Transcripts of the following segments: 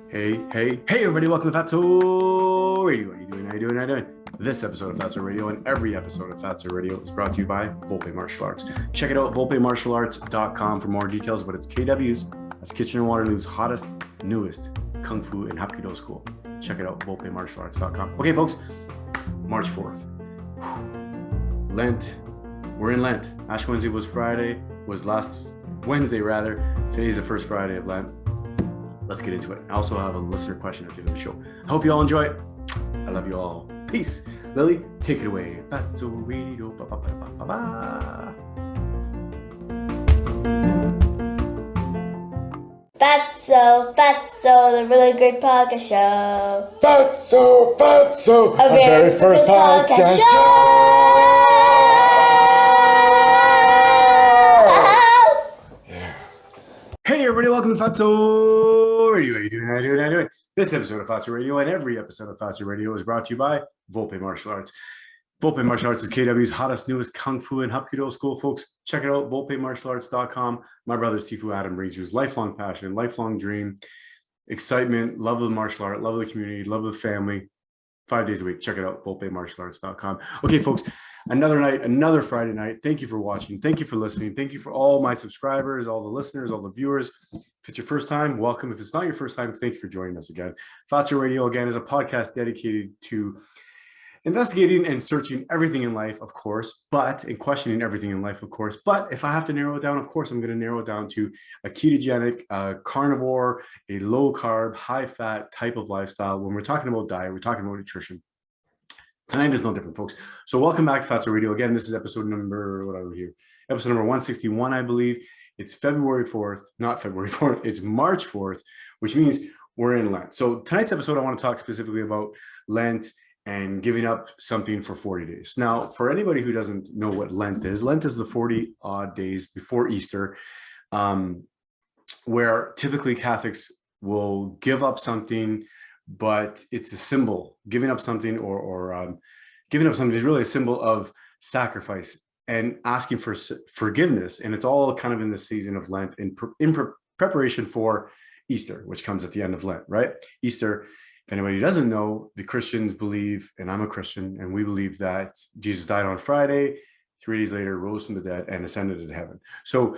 Hey, everybody, welcome to Fatso Radio. How you doing? This episode of Fatso Radio and every episode of Fatso Radio is brought to you by Volpe Martial Arts. Check it out, volpemartialarts.com for more details, but it's KW's, that's Kitchener-Waterloo's hottest, newest Kung Fu and Hapkido school. Check it out, volpemartialarts.com. Okay, folks, March 4th. Lent. We're in Lent. Ash Wednesday was last Wednesday rather. Today's the first Friday of Lent. Let's get into it. I also have a listener question at the end of the show. I hope you all enjoy it. I love you all. Peace. Lily, take it away. Fatso Radio. Fatso, the really good podcast show. Fatso, a very first podcast show. Hey everybody, welcome to Fatso Radio. How you doing? This episode of Fatso Radio and every episode of Fatso Radio is brought to you by Volpe Martial Arts. Volpe Martial Arts is KW's hottest, newest Kung Fu and Hapkido school, folks. Check it out, volpemartialarts.com. My brother, Sifu Adam, brings you his lifelong passion, lifelong dream, excitement, love of the martial art, love of the community, love of the family. 5 days a week. Check it out, volpemartialarts.com. Okay, folks, another night, another Friday night. Thank you for watching. Thank you for listening. Thank you for all my subscribers, all the listeners, all the viewers. If it's your first time, welcome. If it's not your first time, thank you for joining us again. Fatso Radio, again, is a podcast dedicated to investigating and searching everything in life, of course, and questioning everything in life, of course. But if I have to narrow it down, of course, I'm going to narrow it down to a ketogenic, carnivore, a low carb, high fat type of lifestyle. When we're talking about diet, we're talking about nutrition. Tonight is no different, folks. So welcome back to Fatso Radio. Again, this is episode number 161, I believe. It's February 4th, not February 4th. It's March 4th, which means we're in Lent. So tonight's episode, I want to talk specifically about Lent and giving up something for 40 days. Now, for anybody who doesn't know what Lent is the 40 odd days before Easter, where typically Catholics will give up something, but it's a symbol. Giving up something or giving up something is really a symbol of sacrifice and asking for forgiveness. And it's all kind of in the season of Lent in preparation for Easter, which comes at the end of Lent, right? Easter. If anybody doesn't know, the Christians believe, and I'm a Christian, and we believe that Jesus died on Friday, 3 days later, rose from the dead, and ascended into heaven. So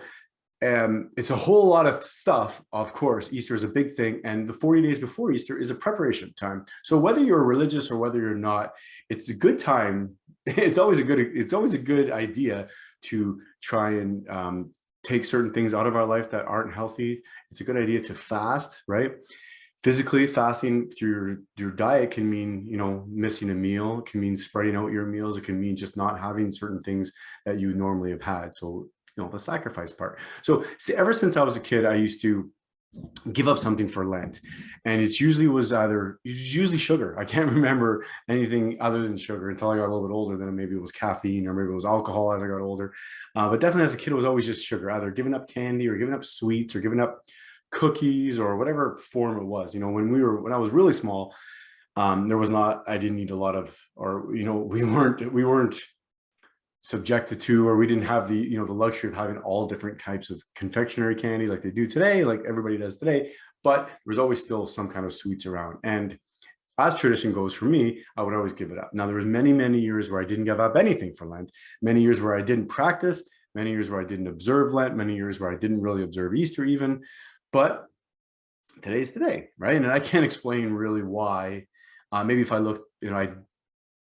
it's a whole lot of stuff, of course. Easter is a big thing, and the 40 days before Easter is a preparation time. So whether you're religious or whether you're not, it's a good time. It's always a good idea to try and take certain things out of our life that aren't healthy. It's a good idea to fast, right? Physically, fasting through your diet can mean, missing a meal. It can mean spreading out your meals. It can mean just not having certain things that you normally have had. So, the sacrifice part. So ever since I was a kid, I used to give up something for Lent. And it usually sugar. I can't remember anything other than sugar until I got a little bit older. Then maybe it was caffeine or maybe it was alcohol as I got older. But definitely as a kid, it was always just sugar, either giving up candy or giving up sweets or giving up cookies or whatever form it was. When I was really small, I didn't eat a lot of, or we weren't subjected to, or we didn't have the the luxury of having all different types of confectionery candy like they do today, like everybody does today. But there was always still some kind of sweets around, and as tradition goes for me, I would always give it up. Now there was many years where I didn't give up anything for Lent, many years where I didn't practice, many years where I didn't observe Lent, many years where I didn't really observe Easter even. But today's today, right? And I can't explain really why. Maybe if I look, I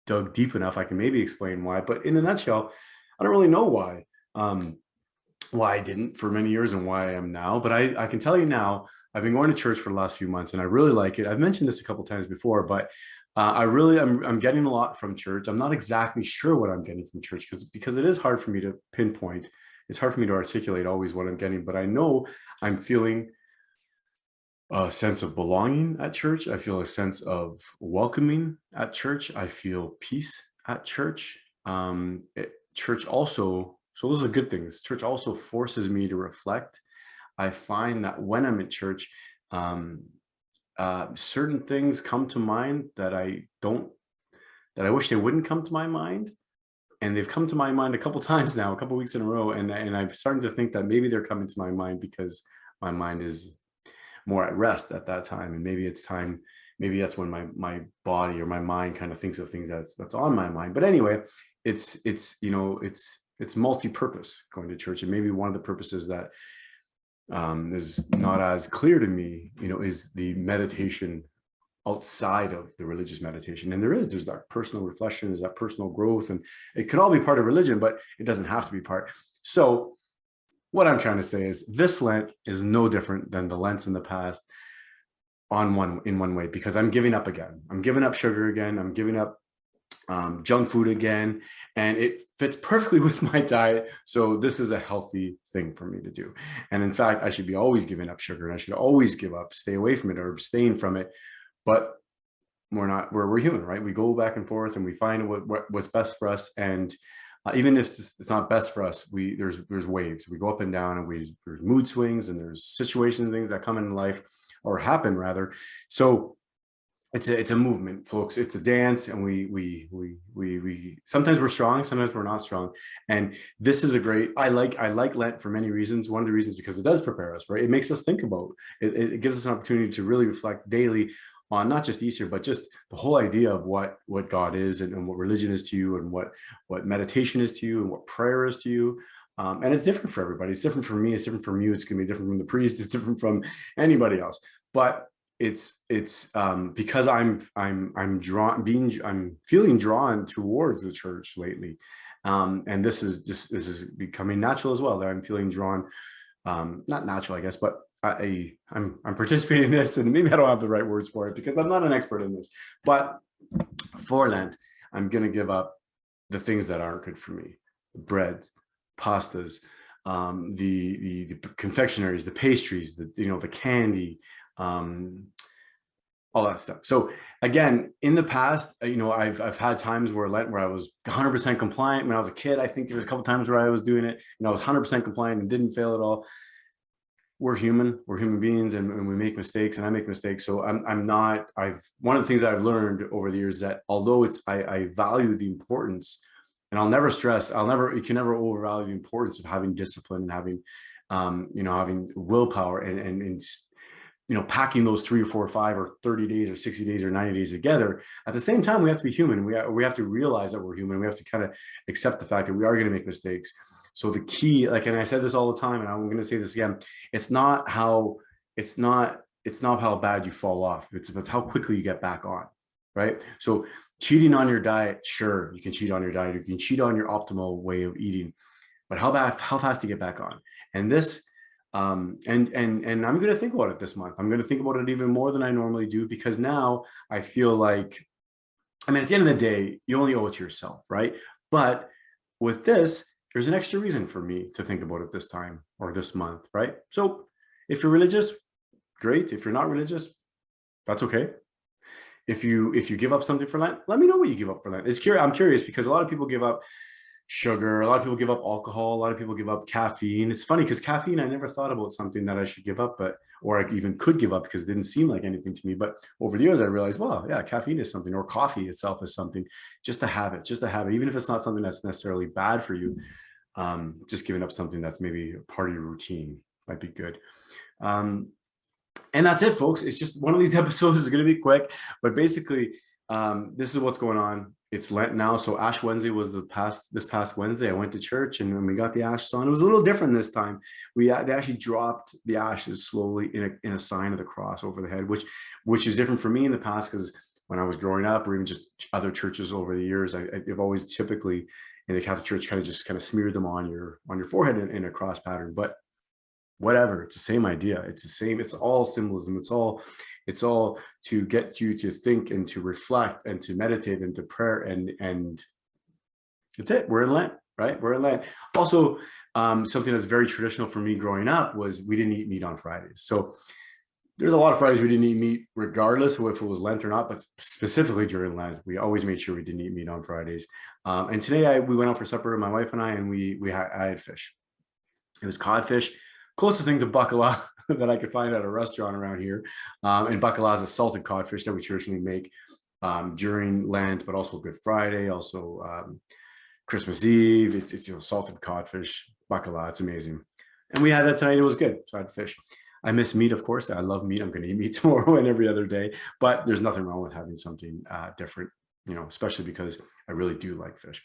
dug deep enough, I can maybe explain why. But in a nutshell, I don't really know why I didn't for many years and why I am now. But I can tell you now, I've been going to church for the last few months and I really like it. I've mentioned this a couple of times before, but I'm getting a lot from church. I'm not exactly sure what I'm getting from church because it is hard for me to pinpoint. It's hard for me to articulate always what I'm getting, but I know I'm feeling a sense of belonging at church. I feel a sense of welcoming at church. I feel peace at church. Church also, so those are good things. Church also forces me to reflect. I find that when I'm at church, certain things come to mind that I wish they wouldn't come to my mind. And they've come to my mind a couple times now, a couple weeks in a row. And I'm starting to think that maybe they're coming to my mind because my mind is more at rest at that time. And maybe it's time, maybe that's when my body or my mind kind of thinks of things that's on my mind. But anyway, it's you know, it's multi-purpose going to church. And maybe one of the purposes that is not as clear to me, you know, is the meditation outside of the religious meditation. And there's that personal reflection, there's that personal growth, and it could all be part of religion, but it doesn't have to be part. So what I'm trying to say is this Lent is no different than the Lents in the past in one way, because I'm giving up again. I'm giving up sugar again. I'm giving up junk food again, and it fits perfectly with my diet. So this is a healthy thing for me to do. And in fact, I should be always giving up sugar, and I should always stay away from it or abstain from it. But we're human, right? We go back and forth and we find what's best for us. And even if it's not best for us, there's waves. We go up and down, and there's mood swings, and there's situations and things that come in life, or happen rather. So it's a movement, folks. It's a dance, and we sometimes we're strong, sometimes we're not strong. And this is I like Lent for many reasons. One of the reasons because it does prepare us, right? It makes us think about it. It gives us an opportunity to really reflect daily on not just Easter, but just the whole idea of what God is, and what religion is to you, and what meditation is to you, and what prayer is to you. And it's different for everybody. It's different for me. It's different from you. It's going to be different from the priest. It's different from anybody else. But it's because I'm feeling drawn towards the church lately, and this is becoming natural as well, that I'm feeling drawn, not natural, I guess, but I'm participating in this, and maybe I don't have the right words for it because I'm not an expert in this. But for Lent, I'm going to give up the things that aren't good for me: the breads, pastas, the confectionaries, the pastries, the candy, all that stuff. So again, in the past, I've had times where I was 100% compliant. When I was a kid, I think there was a couple times where I was doing it, and I was 100% compliant and didn't fail at all. We're human beings, and we make mistakes, and I make mistakes. So one of the things that I've learned over the years is that although I value the importance, and you can never overvalue the importance of having discipline and having, having willpower and packing those 3 or 4 or 5 or 30 days or 60 days or 90 days together. At the same time, we have to be human. We have to realize that we're human. We have to kind of accept the fact that we are going to make mistakes. So the key, and I said this all the time, and I'm going to say this again, it's not how bad you fall off. It's how quickly you get back on, right? So cheating on your diet, sure, you can cheat on your diet. You can cheat on your optimal way of eating, but how fast do you get back on? And this, and I'm going to think about it this month. I'm going to think about it even more than I normally do, because now I feel like, at the end of the day, you only owe it to yourself, right? But with this, there's an extra reason for me to think about it this time or this month, right? So if you're religious, great. If you're not religious, that's okay. If you give up something for Lent, let me know what you give up for Lent. I'm curious, because a lot of people give up sugar, a lot of people give up alcohol, a lot of people give up caffeine. It's funny because caffeine, I never thought about something that I should give up, or I even could give up, because it didn't seem like anything to me. But over the years, I realized, well, yeah, caffeine is something, or coffee itself is something. Just to have it, even if it's not something that's necessarily bad for you. Just giving up something that's maybe part of your routine might be good. And that's it, folks. It's just one of these episodes is going to be quick, but basically, this is what's going on. It's Lent now. So Ash Wednesday was this past Wednesday. I went to church, and when we got the ashes on, it was a little different this time. They actually dropped the ashes slowly in a sign of the cross over the head, which is different for me in the past, because when I was growing up, or even just other churches over the years, I've always typically in the Catholic Church kind of smeared them on your forehead in a cross pattern. But whatever, it's the same idea. It's all symbolism. It's all to get you to think and to reflect and to meditate and to prayer, and that's it. We're in Lent, right? We're in Lent. Also, something that's very traditional for me growing up was we didn't eat meat on Fridays. So there's a lot of Fridays we didn't eat meat, regardless of if it was Lent or not, but specifically during Lent, we always made sure we didn't eat meat on Fridays. And today we went out for supper, my wife and I, and I had fish. It was codfish, closest thing to bacala that I could find at a restaurant around here. And bacala is a salted codfish that we traditionally make during Lent, but also Good Friday, also Christmas Eve. It's salted codfish, bacala. It's amazing. And we had that tonight. It was good. So I had fish. I miss meat, of course. I love meat. I'm going to eat meat tomorrow and every other day, but there's nothing wrong with having something different, especially because I really do like fish.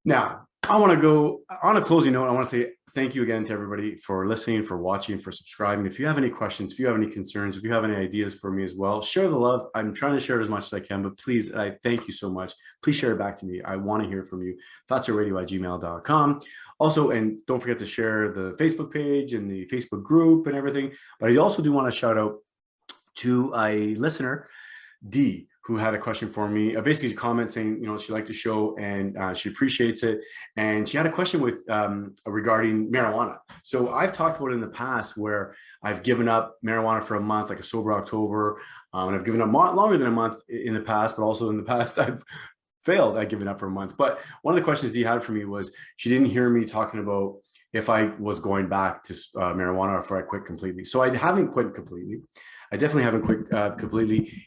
Now, I want to go on a closing note. I want to say thank you again to everybody for listening, for watching, for subscribing. If you have any questions, if you have any concerns, if you have any ideas for me as well, share the love. I'm trying to share it as much as I can, but please, I thank you so much. Please share it back to me. I want to hear from you. fatsoradio@gmail.com. Also, and don't forget to share the Facebook page and the Facebook group and everything. But I also do want to shout out to a listener, D, who had a question for me, basically a comment saying, she liked the show and she appreciates it. And she had a question regarding marijuana. So I've talked about it in the past where I've given up marijuana for a month, like a sober October. And I've given up longer than a month in the past, but also in the past, I've failed at giving up for a month. But one of the questions Dee had for me was, she didn't hear me talking about if I was going back to marijuana or if I quit completely. So I haven't quit completely. I definitely haven't quit completely.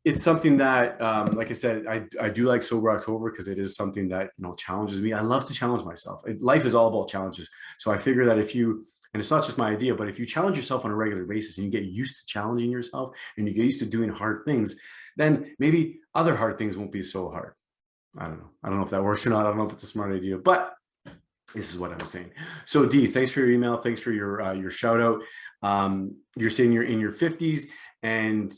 It's something that, like I said, I do like Sober October because it is something that, challenges me. I love to challenge myself. Life is all about challenges. So I figure that and it's not just my idea, but if you challenge yourself on a regular basis and you get used to challenging yourself and you get used to doing hard things, then maybe other hard things won't be so hard. I don't know. I don't know if that works or not. I don't know if it's a smart idea, but this is what I'm saying. So Dee, thanks for your email. Thanks for your shout out. You're saying you're in your 50s and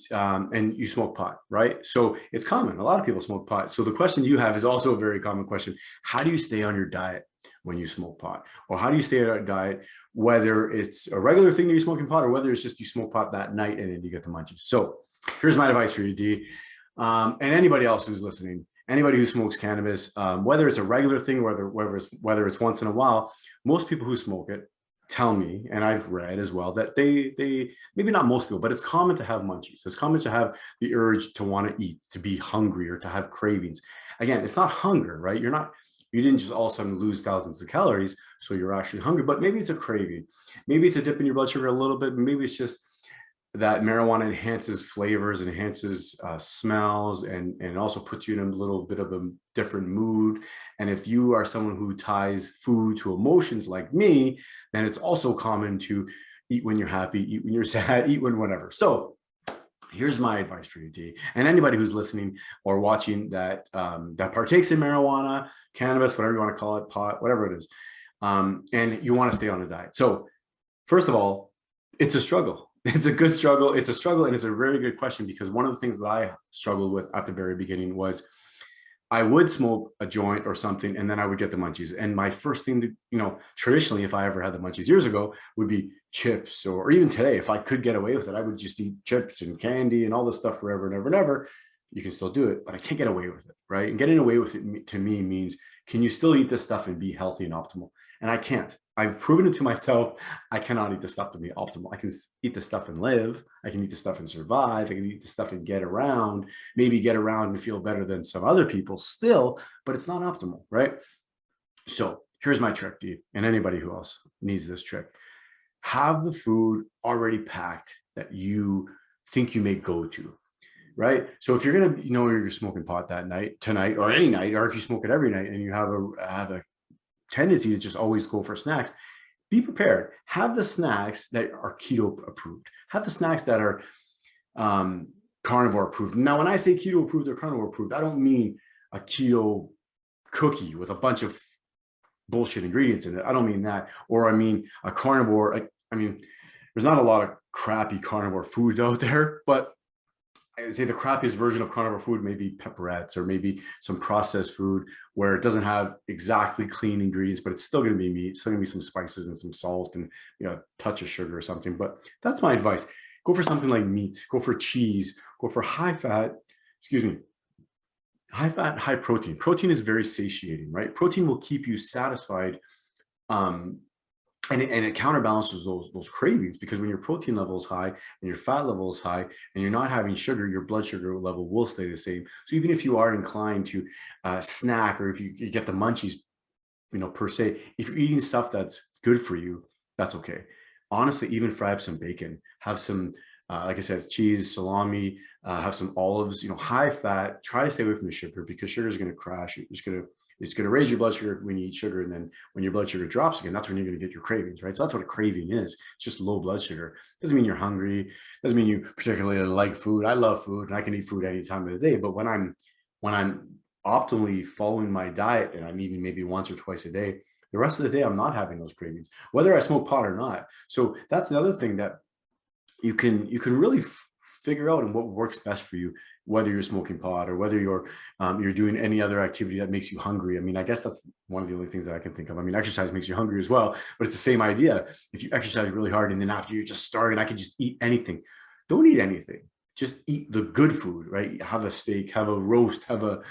you smoke pot, right? So it's common. A lot of people smoke pot. So the question you have is also a very common question. How do you stay on your diet when you smoke pot? Or how do you stay on your diet, whether it's a regular thing that you're smoking pot or whether it's just you smoke pot that night and then you get the munchies? So here's my advice for you, Dee, and anybody else who's listening. Anybody who smokes cannabis, whether it's a regular thing, whether it's once in a while, most people who smoke it tell me, and I've read as well, that they maybe not most people, but it's common to have munchies. It's common to have the urge to want to eat, to be hungry, or to have cravings. Again, it's not hunger, right? You didn't just all of a sudden lose thousands of calories, so you're actually hungry, but maybe it's a craving. Maybe it's a dip in your blood sugar a little bit, maybe it's just that marijuana enhances flavors, enhances smells, and also puts you in a little bit of a different mood. And if you are someone who ties food to emotions like me, then it's also common to eat when you're happy, eat when you're sad, eat when whatever. So here's my advice for you, Dee, and anybody who's listening or watching that partakes in marijuana, cannabis, whatever you want to call it, pot, whatever it is, and you want to stay on a diet. So first of all, it's a struggle. It's a good struggle. It's a struggle, and it's a very good question, because one of the things that I struggled with at the very beginning was I would smoke a joint or something, and then I would get the munchies. And my first thing to, traditionally, if I ever had the munchies years ago, would be chips, or even today, if I could get away with it, I would just eat chips and candy and all this stuff forever and ever and ever. You can still do it, but I can't get away with it, right? And getting away with it to me means, can you still eat this stuff and be healthy and optimal? And I can't. I've proven it to myself. I cannot eat the stuff to be optimal. I can eat the stuff and live. I can eat the stuff and survive. I can eat the stuff and get around, maybe get around and feel better than some other people still, but it's not optimal, right? So here's my trick, Dee, and anybody who else needs this trick. Have the food already packed that you think you may go to, right? So if you're gonna, you're smoking pot that night, tonight, or any night, or if you smoke it every night and you have a tendency to just always go for snacks, be prepared. Have the snacks that are keto approved. Have the snacks that are carnivore approved. Now, when I say keto approved or carnivore approved, I don't mean a keto cookie with a bunch of bullshit ingredients in it. I don't mean that. Or I mean a carnivore. I mean, there's not a lot of crappy carnivore foods out there, but I would say the crappiest version of carnivore food may be pepperettes, or maybe some processed food where it doesn't have exactly clean ingredients, but it's still going to be meat. It's still going to be some spices and some salt and a touch of sugar or something. But that's my advice. Go for something like meat. Go for cheese. Go for high fat, high protein. Protein is very satiating, right? Protein will keep you satisfied. And it counterbalances those cravings, because when your protein level is high and your fat level is high and you're not having sugar, your blood sugar level will stay the same. So even if you are inclined to snack, or if you get the munchies, per se, if you're eating stuff that's good for you, that's okay. Honestly, even fry up some bacon, have some, like I said, cheese, salami, have some olives, high fat. Try to stay away from the sugar, because sugar is going to crash. It's going to it's going to raise your blood sugar when you eat sugar. And then when your blood sugar drops again, that's when you're going to get your cravings, right? So that's what a craving is. It's just low blood sugar. Doesn't mean you're hungry. Doesn't mean you particularly like food. I love food and I can eat food any time of the day. But when I'm optimally following my diet and I'm eating maybe once or twice a day, the rest of the day, I'm not having those cravings, whether I smoke pot or not. So that's the other thing that you can really figure out and what works best for you, whether you're smoking pot or whether you're doing any other activity that makes you hungry. I mean, I guess that's one of the only things that I can think of. I mean, exercise makes you hungry as well, but it's the same idea. If you exercise really hard and then after you're just starving, I could just eat anything. Don't eat anything. Just eat the good food, right? Have a steak, have a roast, have a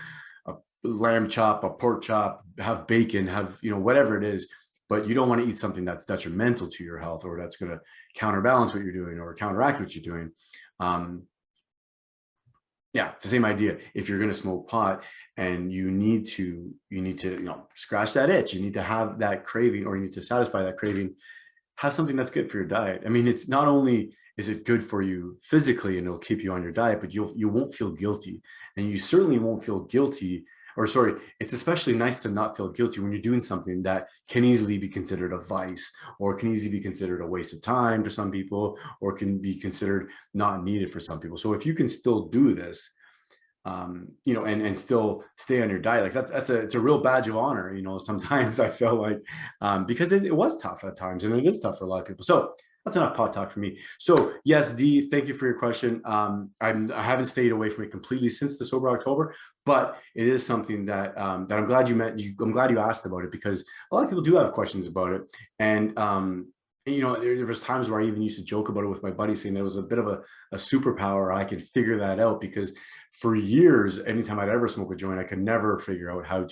lamb chop, a pork chop, have bacon, have, whatever it is. But you don't want to eat something that's detrimental to your health or that's going to counterbalance what you're doing or counteract what you're doing. Yeah, it's the same idea. If you're going to smoke pot and you need to, scratch that itch, you need to have that craving or you need to satisfy that craving, have something that's good for your diet. I mean, it's not only is it good for you physically and it'll keep you on your diet, but you won't feel guilty, and you certainly won't feel guilty. Or sorry, it's especially nice to not feel guilty when you're doing something that can easily be considered a vice or can easily be considered a waste of time to some people or can be considered not needed for some people. So if you can still do this, and still stay on your diet, like it's a real badge of honor. Sometimes I feel like because it was tough at times and it is tough for a lot of people. So that's enough pot talk for me. So yes, Dee, thank you for your question. I haven't stayed away from it completely since the Sober October, but it is something that I'm glad I'm glad you asked about it, because a lot of people do have questions about it. And there was times where I even used to joke about it with my buddies, saying there was a bit of a superpower. I could figure that out, because for years, anytime I'd ever smoke a joint, I could never figure out how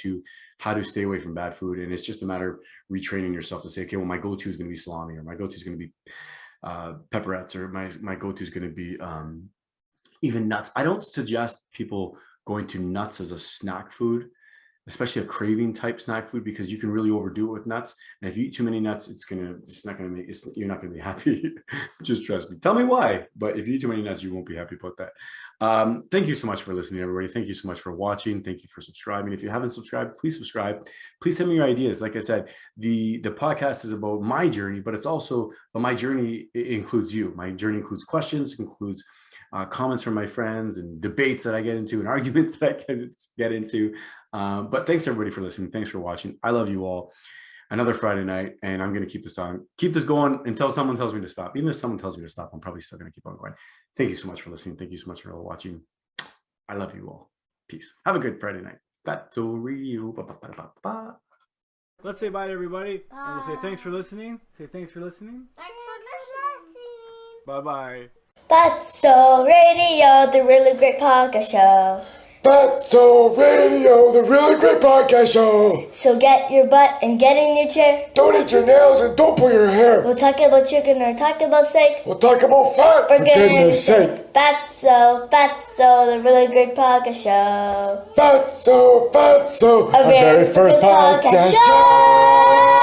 to stay away from bad food. And it's just a matter of retraining yourself to say, okay, well, my go-to is going to be salami, or my go-to is going to be pepperettes, or my go-to is going to be even nuts. I don't suggest people going to nuts as a snack food, especially a craving type snack food, because you can really overdo it with nuts. And if you eat too many nuts, you're not going to be happy. Just trust me. Tell me why. But if you eat too many nuts, you won't be happy about that. Thank you so much for listening, everybody. Thank you so much for watching. Thank you for subscribing. If you haven't subscribed, please subscribe. Please send me your ideas. Like I said, the podcast is about my journey, but my journey includes you. My journey includes questions, includes comments from my friends and debates that I get into and arguments that I can get into. But thanks everybody for listening. Thanks for watching. I love you all. Another Friday night, and I'm going to keep this going until someone tells me to stop. Even if someone tells me to stop, I'm probably still going to keep on going. Thank you so much for listening. Thank you so much for watching. I love you all. Peace. Have a good Friday night. Fatso Radio. Let's say bye to everybody. Bye. And we'll say thanks for listening. Say thanks for listening. Thanks for listening. Bye-bye. Fatso Radio, the really great podcast show. Fatso Radio, the really great podcast show. So get your butt and get in your chair. Don't eat your nails and don't pull your hair. We'll talk about chicken or talk about steak. We'll talk about fat, for goodness sake. Fatso, the really great podcast show. Fatso, our very first podcast show.